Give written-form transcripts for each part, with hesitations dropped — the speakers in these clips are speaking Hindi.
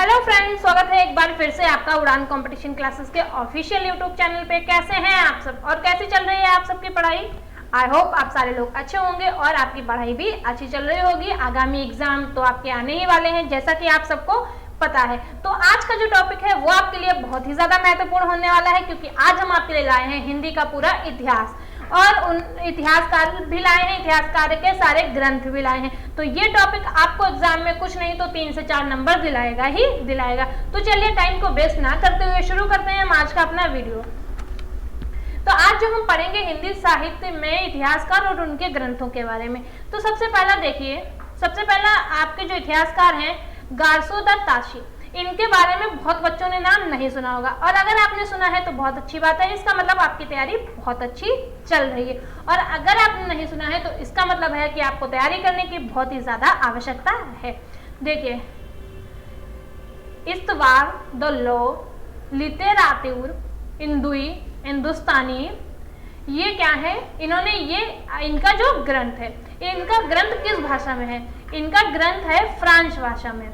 हेलो फ्रेंड्स, स्वागत है एक बार फिर से आपका उड़ान कंपटीशन क्लासेस के ऑफिशियल यूट्यूब चैनल पे। कैसे हैं आप सब और कैसे चल रही है आप सबकी पढ़ाई? आई होप आप सारे लोग अच्छे होंगे और आपकी पढ़ाई भी अच्छी चल रही होगी। आगामी एग्जाम तो आपके आने ही वाले हैं, जैसा कि आप सबको पता है। तो आज का जो टॉपिक है वो आपके लिए बहुत ही ज्यादा महत्वपूर्ण होने वाला है, क्योंकि आज हम आपके लिए लाए हैं हिंदी का पूरा इतिहास और उन इतिहासकार भी लाए हैं, इतिहासकार के सारे ग्रंथ भी लाए हैं। तो ये टॉपिक आपको एग्जाम में कुछ नहीं तो 3 से 4 नंबर दिलाएगा ही दिलाएगा। तो चलिए टाइम को वेस्ट ना करते हुए शुरू करते हैं हम आज का अपना वीडियो। तो आज जो हम पढ़ेंगे हिंदी साहित्य में इतिहासकार और उनके ग्रंथों के बारे में। तो सबसे पहला देखिए, सबसे पहला आपके जो इतिहासकार हैं गारसोदर ताशी, इनके बारे में बहुत बच्चों ने नाम नहीं सुना होगा, और अगर आपने सुना है तो बहुत अच्छी बात है। इसका मतलब आपकी तैयारी बहुत अच्छी चल रही है, और अगर आपने नहीं सुना है तो इसका मतलब है कि आपको तैयारी करने की बहुत ही ज्यादा आवश्यकता है। देखिए, इस्तवार द लो लिटेरातुर इंदुई हिंदुस्तानी, ये क्या है? इन्होंने ये इनका जो ग्रंथ है, इनका ग्रंथ किस भाषा में है? इनका ग्रंथ है फ्रांस भाषा में।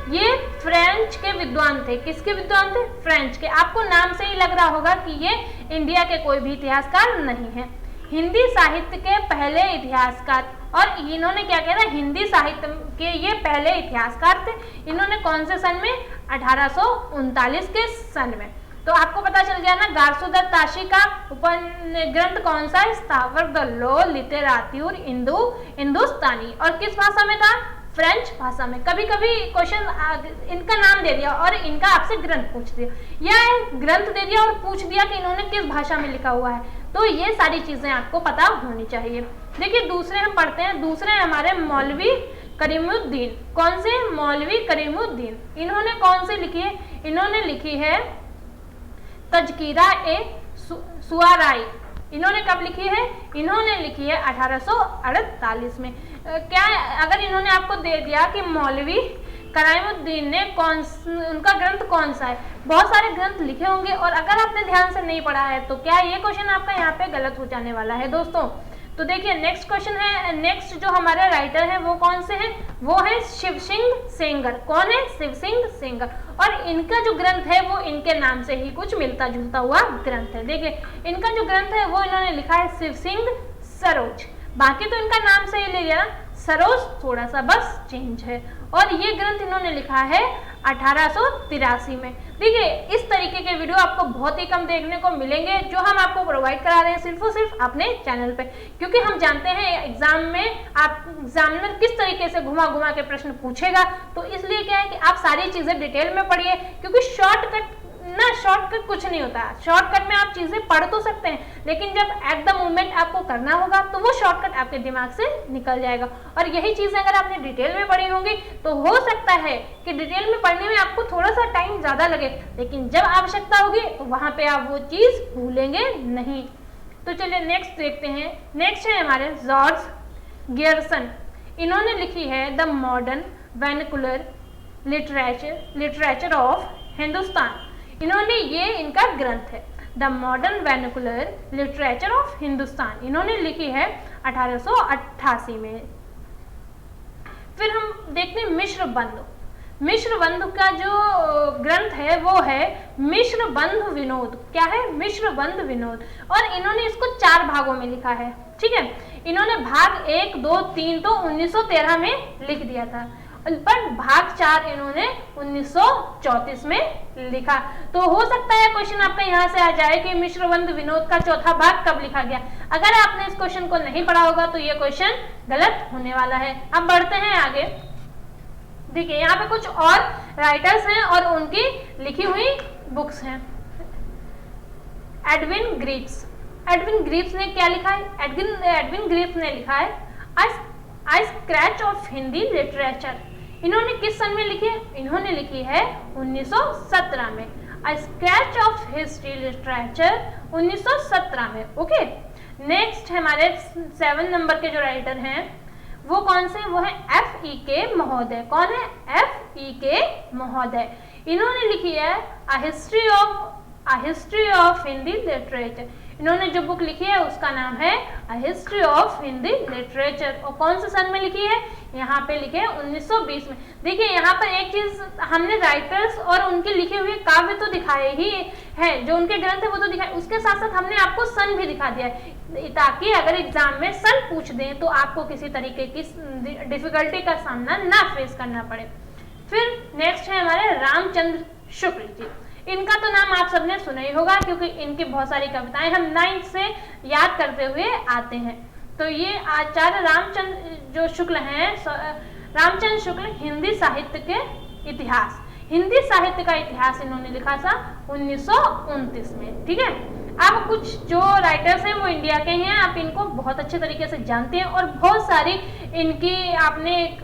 ये फ्रेंच के विद्वान थे। किसके विद्वान थे? फ्रेंच के। आपको नाम से ही लग रहा होगा कि ये इंडिया के कोई भी इतिहासकार नहीं है। हिंदी साहित्य के पहले इतिहासकार, और इन्होंने क्या किया था? हिंदी साहित्य के ये पहले इतिहासकार थे। इन्होंने कौन से सन में? 1839 के सन में। तो आपको पता चल गया ना, गारसोदर ताशी का ग्रंथ कौन सा है? इस्तवार द लो लिटेरातुर हिंदुस्तानी। और किस भाषा में था? फ्रेंच भाषा में। कभी कभी क्वेश्चन इनका नाम दे दिया और इनका आपसे ग्रंथ पूछ दिया, या ग्रंथ दे दिया और पूछ दिया कि इन्होंने किस भाषा में लिखा हुआ है। तो ये सारी चीजें आपको पता होनी चाहिए। देखिए, दूसरे हम पढ़ते हैं। दूसरे हमारे मौलवी करीमुद्दीन। कौन से? मौलवी करीमुद्दीन। इन्होंने कौन से लिखी है? इन्होंने लिखी है तजकीरा ए सुआराई। इन्होंने कब लिखी है? इन्होंने लिखी है 1848 में। क्या अगर इन्होंने आपको दे दिया कि मौलवी करीमुद्दीन ने उनका ग्रंथ कौन सा है? बहुत सारे ग्रंथ लिखे होंगे, और अगर आपने ध्यान से नहीं पढ़ा है तो क्या ये क्वेश्चन आपका यहाँ पे गलत हो जाने वाला है दोस्तों। तो देखिए, नेक्स्ट क्वेश्चन है। नेक्स्ट जो हमारे राइटर हैं वो कौन से हैं? वो है शिव सिंह सेंगर। कौन है? शिव सिंह सेंगर। और इनका जो ग्रंथ है वो इनके नाम से ही कुछ मिलता जुलता हुआ ग्रंथ है। देखिए, इनका जो ग्रंथ है वो इन्होंने लिखा है शिव सिंह सरोज। बाकी तो इनका नाम से ही ले लिया, सरोज थोड़ा सा बस चेंज है। और ये ग्रंथ इन्होंने लिखा है 1883 में। देखिए, इस तरीके के वीडियो आपको बहुत ही कम देखने को मिलेंगे, जो हम आपको प्रोवाइड करा रहे हैं सिर्फ और सिर्फ अपने चैनल पे, क्योंकि हम जानते हैं एग्जाम में आप एग्जामिनर किस तरीके से घुमा घुमा के प्रश्न पूछेगा। तो इसलिए क्या है कि आप सारी चीजें डिटेल में पढ़िए, क्योंकि शॉर्टकट कुछ नहीं होता। शॉर्टकट में आप चीजें पढ़ तो सकते हैं, लेकिन जब एट द मोमेंट आपको करना होगा तो वो शॉर्टकट आपके दिमाग से निकल जाएगा। और यही चीजें अगर आपने डिटेल में पढ़ी होंगी तो हो सकता है कि डिटेल में पढ़ने में आपको थोड़ा सा टाइम ज्यादा लगे, लेकिन जब आवश्यकता होगी तो वहां पे आप वो चीज भूलेंगे नहीं। तो चलिए नेक्स्ट देखते हैं। नेक्स्ट है हमारे जॉर्ज गियर्सन। इन्होंने लिखी है the modern vernacular literature of Hindustan. इन्होंने ये इनका ग्रंथ है the modern vernacular literature of Hindustan. इन्होंने लिखी है 1888 में। फिर हम देखते हैं मिश्र बंधु। मिश्र बंधु का जो ग्रंथ है वो है मिश्र बंधु विनोद। क्या है? मिश्र बंधु विनोद। और इन्होंने इसको 4 भागों में लिखा है। ठीक है, इन्होंने भाग 1, 2, 3 तो 1913 में लिख दिया था, पर भाग 4 इन्होंने 1934 में लिखा। तो हो सकता है क्वेश्चन आपका यहाँ से आ जाए कि मिश्रबंध विनोद का चौथा भाग कब लिखा गया। अगर आपने इस क्वेश्चन को नहीं पढ़ा होगा तो ये क्वेश्चन गलत होने वाला है। अब बढ़ते हैं आगे। देखिए, यहाँ पे कुछ और राइटर्स हैं और उनकी लिखी हुई बुक्स हैं। Edwin Greaves. एडविन ग्रीव्स ने क्या लिखा है? एडविन ग्रीव्स ने लिखा है आई स्क्रैच ऑफ हिंदी लिटरेचर। इन्होंने किस सन में लिखी है? इन्होंने लिखी है 1917 में। A scratch of history literature 1917 में। ओके, नेक्स्ट हमारे 7 नंबर के जो राइटर हैं वो कौन से? वो है F.E.K. महोदय। कौन है? F.E.K. महोदय। इन्होंने लिखी है a history of Hindi literature. इन्होंने जो बुक लिखी है उसका नाम है a history of Hindi literature. और कौन से सन में लिखी है? यहाँ पे लिखे है 1920 में। देखिए यहाँ पर एक चीज हमने राइटर्स और उनके लिखे हुए काव्य तो दिखाए ही है, जो उनके ग्रंथ है वो तो दिखाए, उसके साथ साथ हमने आपको सन भी दिखा दिया है, ताकि अगर एग्जाम में सन पूछ दें तो आपको किसी तरीके की डिफिकल्टी का सामना ना फेस करना पड़े। फिर नेक्स्ट है हमारे रामचंद्र शुक्ल जी। इनका तो नाम आप सबने सुना ही होगा, क्योंकि इनकी बहुत सारी कविताएं हम 9th से याद करते हुए आते हैं। तो ये आचार्य रामचंद्र जो शुक्ल हैं, रामचंद्र शुक्ल हिंदी साहित्य के इतिहास, हिंदी साहित्य का इतिहास इन्होंने लिखा था 1929 में। ठीक है, अब कुछ जो राइटर्स हैं वो इंडिया के हैं, आप इनको बहुत अच्छे तरीके से जानते हैं और बहुत सारी इनकी आपने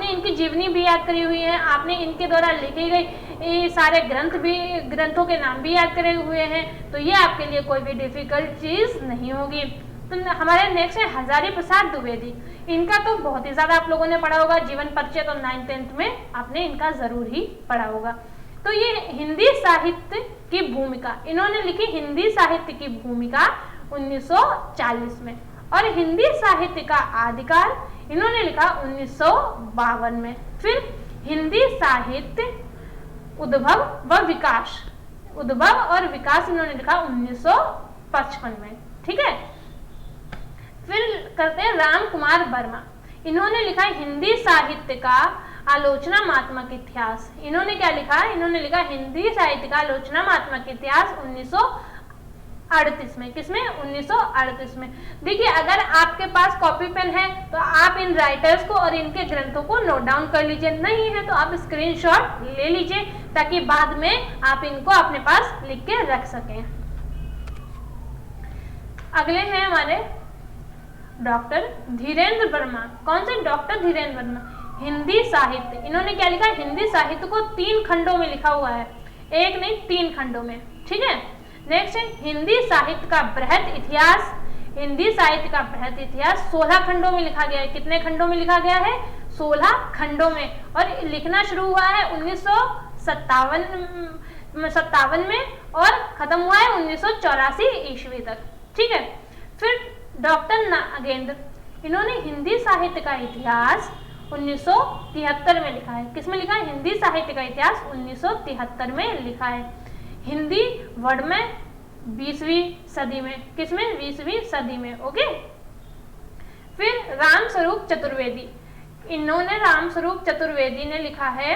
इनकी जीवनी भी याद करी हुई है, आपने इनके द्वारा लिखी गई सारे ग्रंथों के नाम भी याद करे हुए हैं, तो ये आपके लिए कोई भी डिफिकल्ट चीज नहीं होगी। तो हमारे नेक्स्ट है हजारी प्रसाद द्विवेदी। इनका तो बहुत ही ज्यादा आप लोगों ने पढ़ा होगा, जीवन परिचय तो 9th-10th में आपने इनका जरूर ही पढ़ा होगा। तो ये हिंदी साहित्य की भूमिका इन्होंने लिखी, हिंदी साहित्य की भूमिका 1940 में, और हिंदी साहित्य का आदिकाल इन्होंने लिखा 1952 में। फिर हिंदी साहित्य उद्भव और विकास इन्होंने लिखा 1955 में। ठीक है, फिर करते हैं राम कुमार वर्मा। इन्होंने लिखा हिंदी साहित्य का आलोचनात्मक इतिहास। इन्होंने क्या लिखा? इन्होंने लिखा हिंदी साहित्य का आलोचनात्मक इतिहास 1938 में। किसमें? 1938 में। देखिए अगर आपके पास कॉपी पेन है तो आप इन राइटर्स को और इनके ग्रंथों को नोट डाउन कर लीजिए, नहीं है तो आप स्क्रीनशॉट ले लीजिए, ताकि बाद में आप इनको अपने पास लिख के रख सकें। अगले हैं हमारे डॉक्टर धीरेन्द्र वर्मा। कौन से? डॉक्टर धीरेन्द्र वर्मा। हिंदी साहित्य इन्होंने क्या लिखा? हिंदी साहित्य को 3 खंडों में लिखा हुआ है, एक नहीं 3 खंडों में। ठीक है, नेक्स्ट है हिंदी साहित्य का बृहद इतिहास। हिंदी साहित्य का बृहद इतिहास 16 खंडों में लिखा गया है। कितने खंडों में लिखा गया है? 16 खंडों में, और लिखना शुरू हुआ है 1957 में और खत्म हुआ है 1984 ईस्वी तक। ठीक है, फिर डॉक्टर नागेंद्र, इन्होंने हिंदी साहित्य का इतिहास 1973 में लिखा है। किसमें लिखा है? हिंदी साहित्य का इतिहास 1973 में लिखा है। हिंदी वर्ड में 20वीं सदी में। किसमें? 20वीं सदी में। ओके, फिर रामस्वरूप चतुर्वेदी। इन्होंने रामस्वरूप चतुर्वेदी ने लिखा है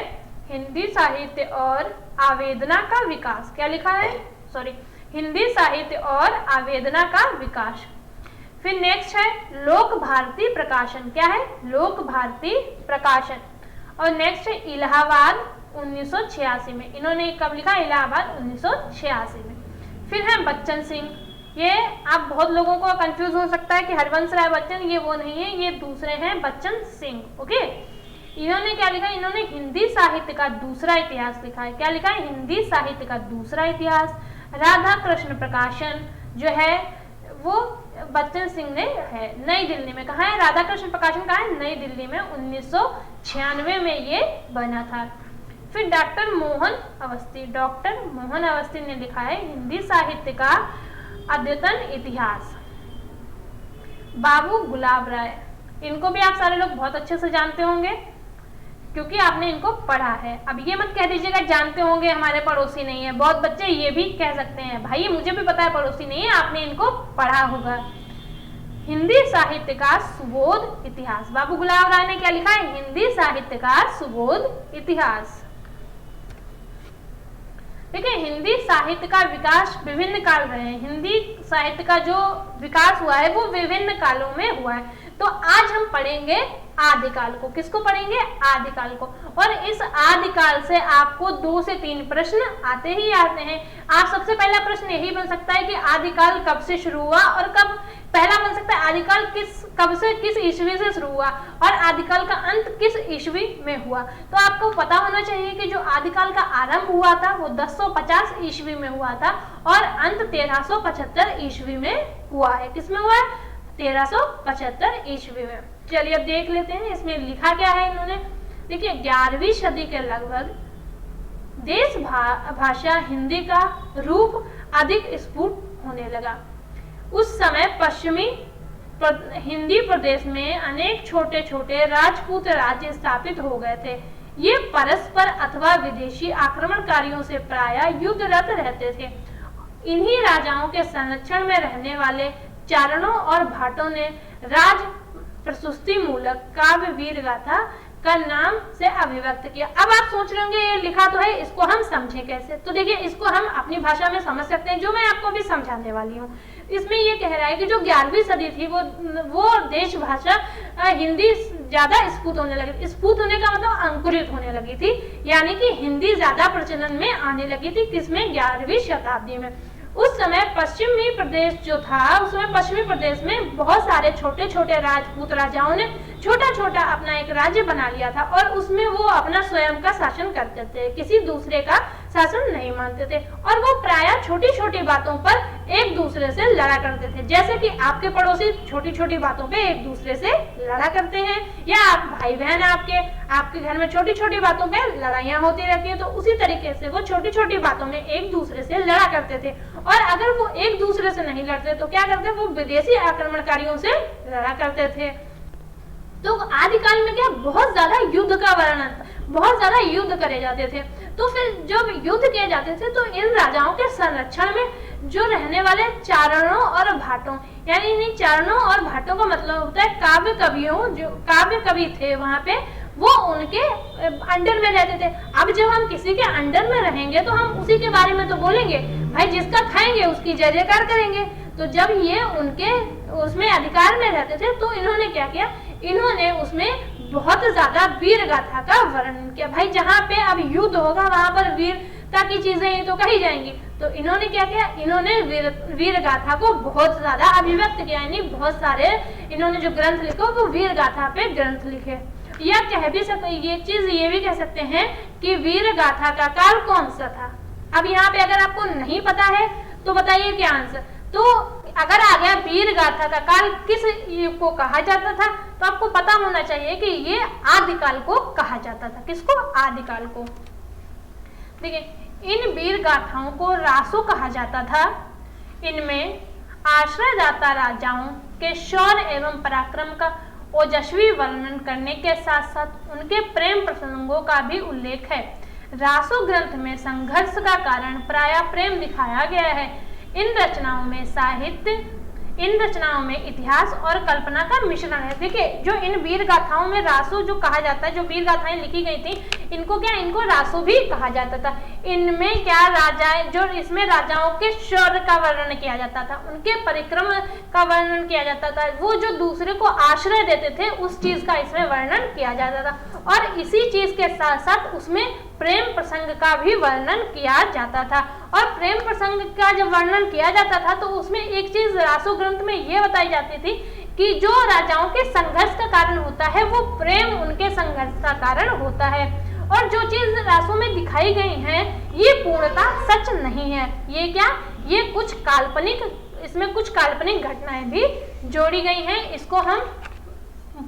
हिंदी साहित्य और आवेदना का विकास। क्या लिखा है? हिंदी साहित्य और आवेदना का विकास। फिर नेक्स्ट है लोक भारती प्रकाशन। क्या है? लोक भारती प्रकाशन। और नेक्स्ट है इलाहाबाद 1986 में। इन्होंने कब लिखा? इलाहाबाद 1986 में। फिर है बच्चन सिंह। ये आप बहुत लोगों को कंफ्यूज हो सकता है कि हरवंश राय बच्चन, ये वो नहीं है, ये दूसरे हैं बच्चन सिंह। ओके, इन्होंने क्या लिखा? इन्होंने हिंदी साहित्य का दूसरा इतिहास लिखा है। क्या लिखा है? हिंदी साहित्य का दूसरा इतिहास। राधा कृष्ण प्रकाशन जो है वो बच्चन सिंह ने है, नई दिल्ली में। कहा है? राधा कृष्ण प्रकाशन कहा है? नई दिल्ली में 1996 में ये बना था। फिर डॉक्टर मोहन अवस्थी ने लिखा है हिंदी साहित्य का अद्यतन इतिहास। बाबू गुलाब राय, इनको भी आप सारे लोग बहुत अच्छे से जानते होंगे क्योंकि आपने इनको पढ़ा है। अब ये मत कह दीजिएगा जानते होंगे हमारे पड़ोसी नहीं है, बहुत बच्चे ये भी कह सकते हैं भाई मुझे भी पता है पड़ोसी नहीं है, आपने इनको पढ़ा होगा। हिंदी साहित्य का सुबोध इतिहास। बाबू गुलाब राय ने क्या लिखा है? हिंदी साहित्य का सुबोध इतिहास। देखिए हिंदी साहित्य का विकास विभिन्न काल रहे हैं। हिंदी साहित्य का जो विकास हुआ है वो विभिन्न कालों में हुआ है। तो आज हम पढ़ेंगे आदिकाल को। किसको पढ़ेंगे? आदिकाल को। और इस आदिकाल से आपको 2 से 3 प्रश्न आते ही आते हैं। आप सबसे पहला प्रश्न यही बन सकता है कि आदिकाल कब से शुरू हुआ, और कब पहला बन सकता है आदिकाल कब से किस ईस्वी से शुरू हुआ, और आदिकाल का अंत किस ईस्वी में हुआ। तो आपको पता होना चाहिए कि जो आदिकाल का आरंभ हुआ था वो 1050 ईस्वी में हुआ था और अंत 1375 ईस्वी में हुआ है। किसमें हुआ है? 1375 ईस्वी में। चलिए अब देख लेते हैं इसमें लिखा क्या है इन्होंने। देखिए 11वीं सदी के लगभग देश भाषा हिंदी का रूप अधिक स्फुट होने लगा। उस समय पश्चिमी हिंदी प्रदेश में अनेक छोटे छोटे राजपूत राज्य स्थापित हो गए थे। ये परस्पर अथवा विदेशी आक्रमणकारियों से प्रायः युद्धरत रहते थे। इन्हीं राजाओं के संरक्षण में रहने वाले चारणों और भाटों ने राज प्रशस्ति मूलक काव्य वीर गाथा का नाम से अभिव्यक्त किया। अब आप सोच रहे होंगे ये लिखा तो है, इसको हम समझें कैसे? तो देखिए, इसको हम अपनी भाषा में समझ सकते हैं, जो मैं आपको भी समझाने वाली हूँ। इसमें ये कह रहा है कि जो 11वीं सदी थी वो देश भाषा हिंदी ज्यादा स्फुट होने लगी। स्फुट होने का मतलब अंकुरित होने लगी थी, यानी कि हिंदी ज्यादा प्रचलन में आने लगी थी। किसमें? 11वीं शताब्दी में। उस समय पश्चिमी प्रदेश जो था, उसमें पश्चिमी प्रदेश में बहुत सारे छोटे छोटे राजपूत राजाओं ने छोटा छोटा अपना एक राज्य बना लिया था और उसमें वो अपना स्वयं का शासन करते थे, किसी दूसरे का शासन नहीं मानते थे और वो प्रायः छोटी छोटी बातों पर एक दूसरे से लड़ा करते थे। जैसे कि आपके पड़ोसी छोटी छोटी बातों पे एक दूसरे से लड़ा करते हैं, या आप भाई बहन आपके घर में छोटी छोटी बातों पे लड़ाइयाँ होती रहती है, तो उसी तरीके से वो छोटी छोटी बातों में एक दूसरे से लड़ा करते थे। और अगर वो एक दूसरे से नहीं लड़ते तो क्या करते? वो विदेशी आक्रमणकारियों से लड़ा करते थे। तो आदिकाल में क्या बहुत ज्यादा युद्ध का वर्णन, बहुत ज्यादा युद्ध करे जाते थे। तो फिर जब युद्ध किए जाते थे तो इन राजाओं के संरक्षण में जो रहने वाले चारणों और भाटों, यानी इन चारणों और भाटों का मतलब होता है काव्य कवियों, जो काव्य कवि थे वहां पे, वो उनके अंडर में रहते थे। अब जब हम किसी के अंडर में रहेंगे तो हम उसी के बारे में तो बोलेंगे, भाई जिसका खाएंगे उसकी जय जयकार करेंगे। तो जब ये उनके उसमें अधिकार में रहते थे तो इन्होंने क्या किया? इन्होंने उसमें बहुत ज्यादा वीर गाथा का वर्णन किया। भाई जहाँ पे अब युद्ध होगा वहां पर वीरता की चीजें ही तो कही जाएंगी। तो इन्होंने क्या किया? इन्होंने वीर गाथा को बहुत ज्यादा अभिव्यक्त किया, यानी बहुत सारे इन्होंने जो ग्रंथ लिखे वो वीर गाथा पे ग्रंथ लिखे। या कह भी सकते, ये चीज ये भी कह सकते हैं कि वीर गाथा का काल कौन सा था। अब यहाँ पे अगर आपको नहीं पता है तो बताइए क्या आंसर। तो अगर आ गया वीर गाथा का काल किस को कहा जाता था, तो आपको पता होना चाहिए कि ये आदिकाल को कहा जाता था। किसको? आदिकाल को। देखिए, इन वीर गाथाओं को रासो कहा जाता था। इनमें आश्रयदाता राजाओं के शौर्य एवं पराक्रम का ओजस्वी वर्णन करने के साथ साथ उनके प्रेम प्रसंगों का भी उल्लेख है। रासो ग्रंथ में संघर्ष का कारण प्रायः प्रेम दिखाया गया है। इन रचनाओं में साहित्य, इन रचनाओं में इतिहास और कल्पना का मिश्रण है। देखिए, जो इन वीर गाथाओं में रासो जो कहा जाता है, जो वीर गाथाएं लिखी गई थी, इनको क्या, इनको रासो भी कहा जाता था। इनमें क्या राजाएं, जो इसमें राजाओं के शौर्य का वर्णन किया जाता था, उनके परिक्रम का वर्णन किया जाता था, वो जो दूसरे को आश्रय देते थे उस चीज का इसमें वर्णन किया जाता था। और इसी चीज के साथ साथ उसमें प्रेम प्रसंग का भी वर्णन किया जाता था। और प्रेम प्रसंग का जब वर्णन किया जाता था तो उसमें एक चीज रासो ग्रंथ में ये बताई जाती थी कि जो राजाओं के संघर्ष का कारण होता है वो प्रेम उनके संघर्ष का कारण होता है। और जो चीज रासो में दिखाई गई है ये पूर्णतः सच नहीं है। ये क्या, ये कुछ काल्पनिक, इसमें कुछ काल्पनिक घटनाएं भी जोड़ी गई हैं। इसको हम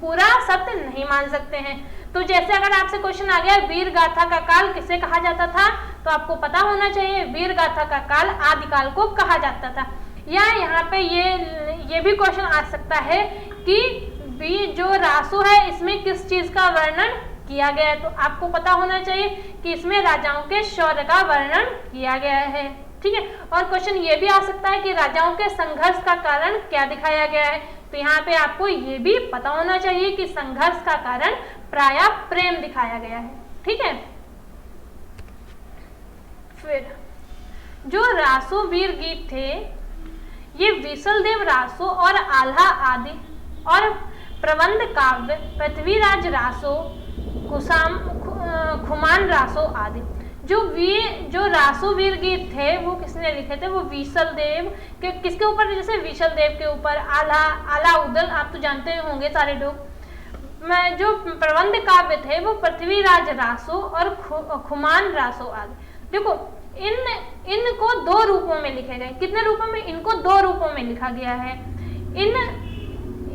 पूरा सत्य नहीं मान सकते हैं। तो जैसे अगर आपसे क्वेश्चन आ गया वीर गाथा का काल किसे कहा जाता था, तो आपको पता होना चाहिए वीर गाथा का काल आदिकाल को कहा जाता था। या यहाँ पे ये भी क्वेश्चन आ सकता है कि जो रासो है इसमें किस चीज का वर्णन किया गया है, तो आपको पता होना चाहिए कि इसमें राजाओं के शौर्य का वर्णन किया गया है। ठीक है, और क्वेश्चन ये भी आ सकता है कि राजाओं के संघर्ष का कारण क्या दिखाया गया है, तो यहाँ पे आपको ये भी पता होना चाहिए कि संघर्ष का कारण प्रायः प्रेम दिखाया गया है। ठीक है, फिर जो रासो वीर गीत थे ये विशलदेव रासो और आल्हा आदि और प्रबंध काव्य पृथ्वीराज रासो, खुमान रासो आदि जो रासो वीर गीत थे वो किसने लिखे थे? वो विशलदेव के, किसके ऊपर? जैसे विशलदेव के ऊपर, आलाउद्दीन, आप तो जानते होंगे सारे लोग। मैं जो प्रबंध काव्य थे वो पृथ्वीराज रासो और खुमान रासो आदि। देखो, इनको दो रूपों में लिखे गए। कितने रूपों में? इनको दो रूपों में लिखा गया है।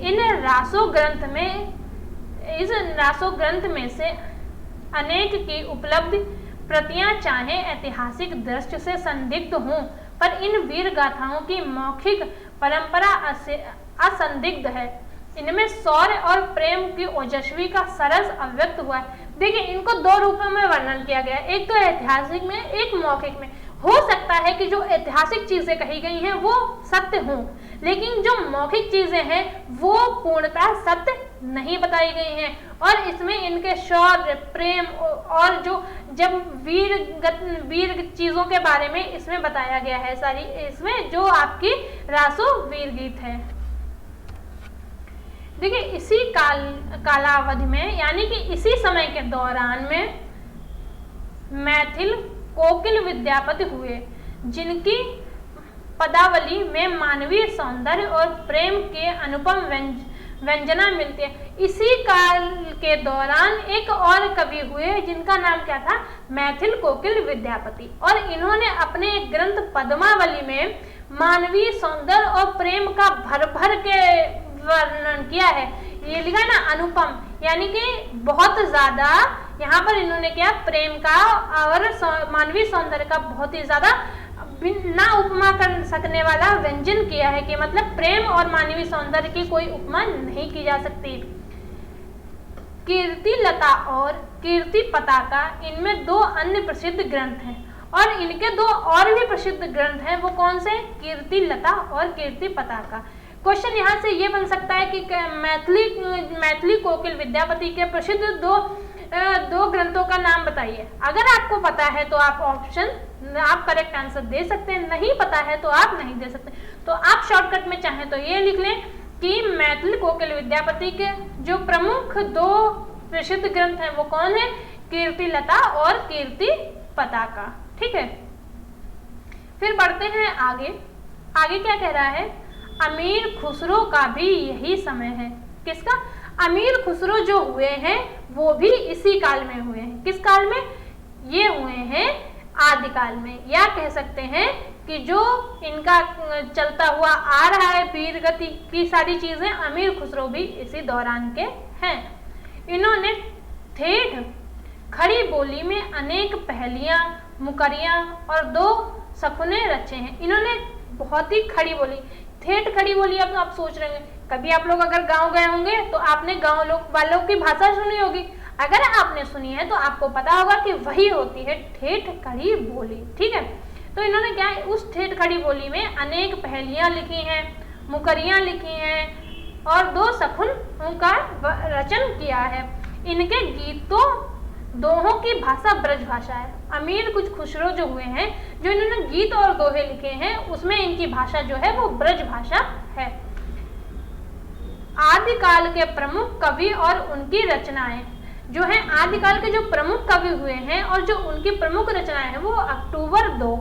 इन रासो ग्रंथ में, इस रासो ग्रंथ में से अनेक की उपलब्धि प्रतियां चाहे ऐतिहासिक दृष्टि से संदिग्ध हों, पर इन वीर गाथाओं की मौखिक परंपरा असंदिग्ध है। इनमें शौर्य और प्रेम की ओजस्वी का सरस अव्यक्त हुआ है। देखिए, इनको दो रूपों में वर्णन किया गया है, एक तो ऐतिहासिक में, एक मौखिक में। हो सकता है कि जो ऐतिहासिक चीजें कही गई हैं वो सत्य हों, लेकिन जो मौखिक चीजें हैं वो पूर्णतः सत्य नहीं बताई गई हैं। और इसमें इनके शौर्य, प्रेम और जो जब वीर चीजों के बारे में इसमें बताया गया है सारी, इसमें जो आपकी रासो वीर गीत है। देखिए, इसी कालावधि में, यानी कि इसी समय के दौरान में मैथिल कोकिल विद्यापति हुए, जिनकी पदावली में मानवीय सौंदर्य और प्रेम के अनुपम व्यंजना मिलती है। इसी काल के दौरान एक और कवि हुए जिनका नाम क्या था, मैथिल कोकिल विद्यापति, और इन्होंने अपने एक ग्रंथ पद्मावली में मानवीय सौंदर्य और प्रेम का भर भर के वर्णन किया है। ये लिखा है ना, अनुपम, यानी कि बहुत ज्यादा यहाँ पर इन्होंने क्या, प्रेम का और मानवीय सौंदर्य का बहुत ही ज्यादा ना उपमा कर सकने वाला व्यंजन किया है, कि मतलब प्रेम और मानवीय सौंदर्य की कोई उपमा नहीं की जा सकती। कीर्ति लता और कीर्ति पताका, इनमें दो अन्य प्रसिद्ध ग्रंथ हैं, और इनके दो और भी प्रसिद्ध ग्रंथ हैं। वो कौन से? कीर्ति लता और कीर्ति पताका। क्वेश्चन यहाँ से ये बन सकता है कि मैथिली कोकिल विद्यापति के प्रसिद्ध दो ग्रंथों का नाम बताइए। अगर आपको पता है तो आप करेक्ट आंसर दे सकते हैं, नहीं पता है तो आप नहीं दे सकते। तो आप शॉर्टकट में चाहें तो ये लिख लें कि मैथिली कोकिल विद्यापति के जो प्रमुख दो प्रसिद्ध ग्रंथ हैं वो कौन है? कीर्ति लता और कीर्ति पताका। ठीक है, फिर बढ़ते हैं आगे। आगे क्या कह रहा है? अमीर खुसरो का भी यही समय है। किसका? अमीर खुसरो जो हुए हैं वो भी इसी काल में हुए हैं। किस काल में? ये हुए हैं आदिकाल में, या कह सकते हैं कि जो इनका चलता हुआ आ रहा है वीर गति की सारी चीजें, अमीर खुसरो भी इसी दौरान के हैं। इन्होंने ठेठ खड़ी बोली में अनेक पहेलियां, मुकरियां और दो सफुने रचे हैं। इन्होंने बहुत ही खड़ी बोली, ठेठ खड़ी बोली। अब आप सोच रहे हैं, कभी आप लोग अगर गांव गए होंगे तो आपने गांव लोग वालों की भाषा सुनी होगी। अगर आपने सुनी है तो आपको पता होगा कि वही होती है ठेठ खड़ी बोली। ठीक है, तो इन्होंने क्या है, उस ठेठ खड़ी बोली में अनेक पहेलियां लिखी हैं, मुकरियां लिखी हैं और दो सफुन का रचन किया है। इनके गीतों दोहों की भाषा ब्रज भाषा है। अमीर कुछ खुसरो जो हुए हैं, जो इन्होंने गीत और दोहे लिखे हैं, उसमें इनकी भाषा जो है वो ब्रज भाषा है। आदिकाल के प्रमुख कवि और उनकी रचनाएं जो हैं, आदिकाल के जो प्रमुख कवि हुए हैं और जो उनकी प्रमुख रचनाएं हैं वो अक्टूबर 2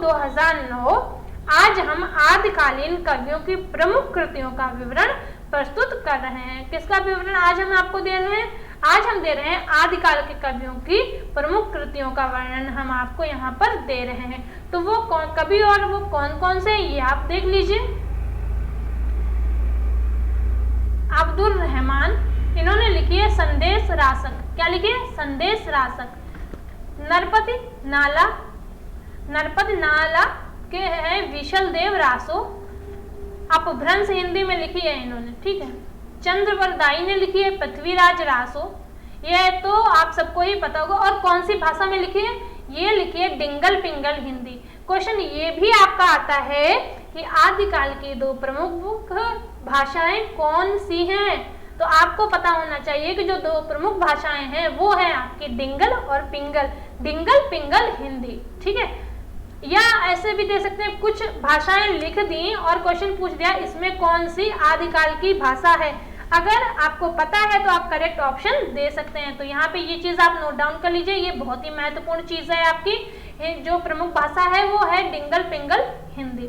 2009 आज हम आदिकालीन कवियों की प्रमुख कृतियों का विवरण प्रस्तुत कर रहे हैं। किसका विवरण आज हम आपको दे रहे हैं? आज हम दे रहे हैं आदिकाल के कवियों की प्रमुख कृतियों का वर्णन हम आपको यहाँ पर दे रहे हैं। तो वो कौन कवि और वो कौन कौन से, ये आप देख लीजिए। अब्दुल रहमान, इन्होंने लिखी है संदेश रासक। क्या लिखी है? संदेश रासक। नरपति नाला के हैं विशल देव रासो, अपभ्रंश हिंदी में लिखी है इन्होंने। ठीक है, चंद्रवरदाई ने लिखी है पृथ्वीराज रासो, ये तो आप सबको ही पता होगा। और कौन सी भाषा में लिखी है? ये लिखी है डिंगल पिंगल हिंदी। क्वेश्चन ये भी आपका आता है कि आदिकाल की दो प्रमुख भाषाएं कौन सी हैं? तो आपको पता होना चाहिए कि जो दो प्रमुख भाषाएं हैं वो है आपकी डिंगल और पिंगल, डिंगल पिंगल हिंदी। ठीक है, या ऐसे भी दे सकते हैं, कुछ भाषाएं लिख दी और क्वेश्चन पूछ दिया इसमें कौन सी आदिकाल की भाषा है। अगर आपको पता है तो आप करेक्ट ऑप्शन दे सकते हैं। तो यहाँ पे ये चीज आप नोट डाउन कर लीजिए, ये बहुत ही महत्वपूर्ण चीज है आपकी। जो प्रमुख भाषा है वो है डिंगल पिंगल हिंदी।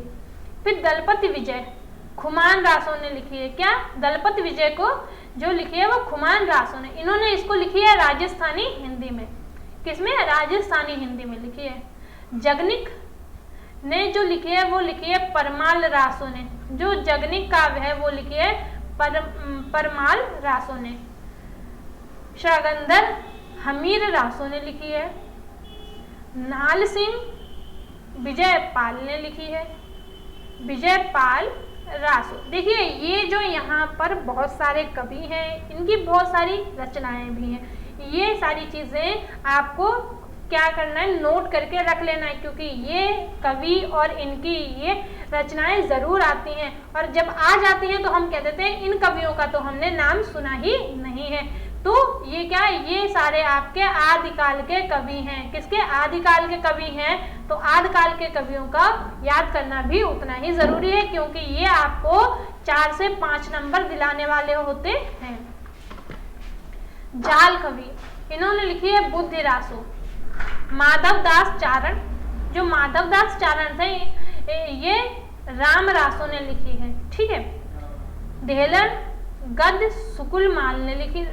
फिर दलपति विजय खुमान रासो ने लिखी है। क्या? दलपति विजय को जो लिखी है वो खुमान रासो ने, इन्होंने इसको लिखी है राजस्थानी हिंदी में। किसमें? राजस्थानी हिंदी में लिखी है। जगनिक ने जो लिखी है वो लिखी है परमाल रासो ने, जो जगनिक काव्य है वो लिखी है परमाल रासो ने। श्रगंधर हमीर रासो ने लिखी है, नाल सिंह विजयपाल ने लिखी है, विजयपाल रासो। देखिए ये जो यहाँ पर बहुत सारे कवि हैं, इनकी बहुत सारी रचनाएं भी हैं। ये सारी चीज़ें आपको क्या करना है, नोट करके रख लेना है, क्योंकि ये कवि और इनकी ये रचनाएं ज़रूर आती हैं, और जब आ जाती हैं तो हम कह देते हैं इन कवियों का तो हमने नाम सुना ही नहीं है। तो ये क्या है, ये सारे आपके आदिकाल के कवि हैं। किसके आदिकाल के कवि हैं? तो आदिकाल के कवियों का याद करना भी उतना ही ज़रूरी है, क्योंकि ये आपको 4 से 5 नंबर दिलाने वाले होते हैं। जाल कवि, इन्होंने लिखी है बुद्धि रासो। माधवदास चारण, जो माधवदास चारण थे ये राम रासो ने लिखी है, ठीक है। देहलन गद्य सुकुमाल ने लिखी,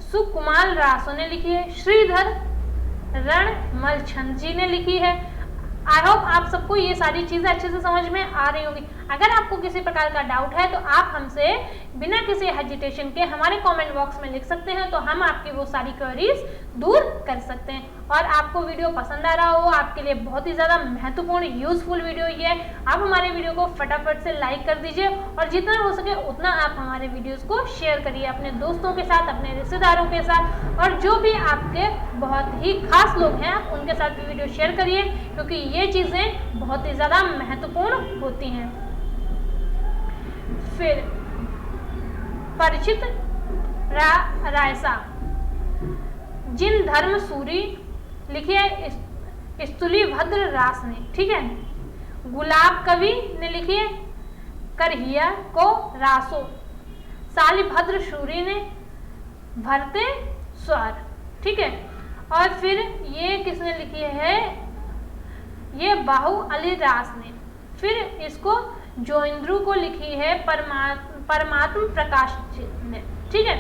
सुकुमाल रासो ने लिखी है। श्रीधर रणमलछंद जी ने लिखी है। आई होप आप सबको ये सारी चीज़ें अच्छे से समझ में आ रही होंगी। अगर आपको किसी प्रकार का डाउट है तो आप हमसे बिना किसी हेजिटेशन के हमारे कमेंट बॉक्स में लिख सकते हैं, तो हम आपकी वो सारी क्वेरीज दूर कर सकते हैं। और आपको वीडियो पसंद आ रहा हो, आपके लिए बहुत ही ज़्यादा महत्वपूर्ण यूजफुल वीडियो ये है, आप हमारे वीडियो को फटाफट से लाइक कर दीजिए, और जितना हो सके उतना आप हमारे वीडियोज़ को शेयर करिए अपने दोस्तों के साथ, अपने रिश्तेदारों के साथ, और जो भी आपके बहुत ही खास लोग हैं आप उनके साथ भी वीडियो शेयर करिए, क्योंकि ये चीज़ें बहुत ही ज़्यादा महत्वपूर्ण होती हैं। फिर परिचित रायसा, जिन धर्म सूरी लिखी है स्तुलिभद्र रास ने, ठीक है। गुलाब कवि ने लिखी है करहिया को रासो। शालिभद्र सूरी ने भरते स्वर, ठीक है। और फिर ये किसने लिखी है, ये बाहु अली रास ने। फिर इसको जोइंद्रू को लिखी है परमात्म प्रकाश ने, ठीक है।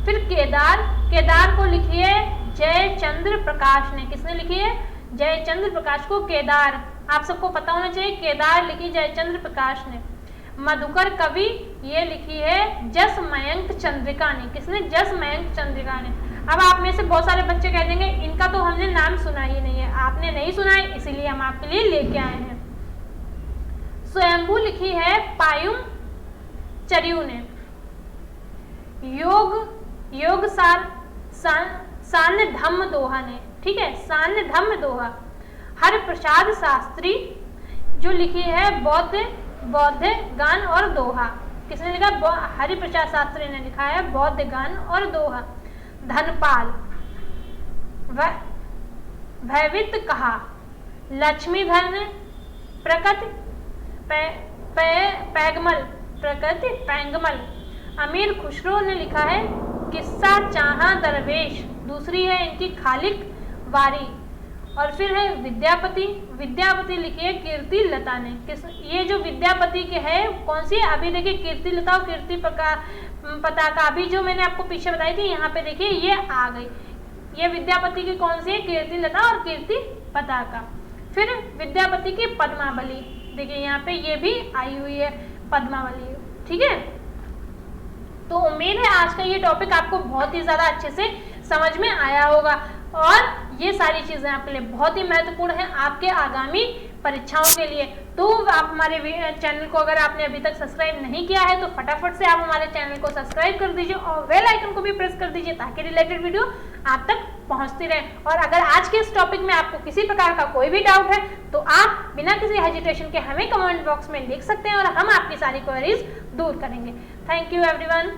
फिर केदार को लिखी है जयचंद्र प्रकाश ने। किसने लिखी है? जयचंद्र प्रकाश को केदार, आप सबको पता होना चाहिए, केदार लिखी जयचंद्र प्रकाश ने। मधुकर कवि ये लिखी है जसमयंक चंद्रिका ने। किसने? जसमयंक चंद्रिका ने। अब आप में से बहुत सारे बच्चे कह देंगे इनका तो हमने नाम सुना ही नहीं है। आपने नहीं सुना है इसीलिए हम आपके लिए लेके आए हैं। स्वयंभू लिखी है पायुम चरियू ने। योग सान्य धम्म दोहा ने, ठीक है, सान्य धम्म दोहा। हर प्रसाद शास्त्री जो लिखी है बौद्ध गान और दोहा। किसने लिखा? हरि प्रसाद शास्त्री ने लिखा है बौद्ध गान और दोहा। धनपाल भयवित कहा, लक्ष्मीधर ने प्रकृति पैगमल। अमीर खुसरो ने लिखा है किस्सा चाहा दरवेश। दूसरी है इनकी खालिक वारी। और फिर है विद्यापति लिखी है कीर्ति लता ने। ये जो विद्यापति के है कौन सी है? अभी देखिए कीर्ति लता और कीर्ति पताका, अभी जो मैंने आपको पीछे बताई थी यहाँ पे देखिए ये आ गई। ये विद्यापति की कौन सी है? कीर्ति लता और कीर्ति पताका। फिर विद्यापति की पद्मावली, देखिए यहाँ पे ये भी आई हुई है पद्मावली, ठीक है। तो उम्मीद है आज का ये टॉपिक आपको बहुत ही ज़्यादा अच्छे से समझ में आया होगा, और ये सारी चीज़ें आपके लिए बहुत ही महत्वपूर्ण हैं आपके आगामी परीक्षाओं के लिए। तो आप हमारे चैनल को अगर आपने अभी तक सब्सक्राइब नहीं किया है तो फटाफट से आप हमारे चैनल को सब्सक्राइब कर दीजिए और बेल आइकन को भी प्रेस कर दीजिए ताकि रिलेटेड वीडियो आप तक पहुंचती रहे। और अगर आज के इस टॉपिक में आपको किसी प्रकार का कोई भी डाउट है तो आप बिना किसी हेजिटेशन के हमें कमेंट बॉक्स में लिख सकते हैं और हम आपकी सारी क्वेरीज दूर करेंगे। Thank you everyone.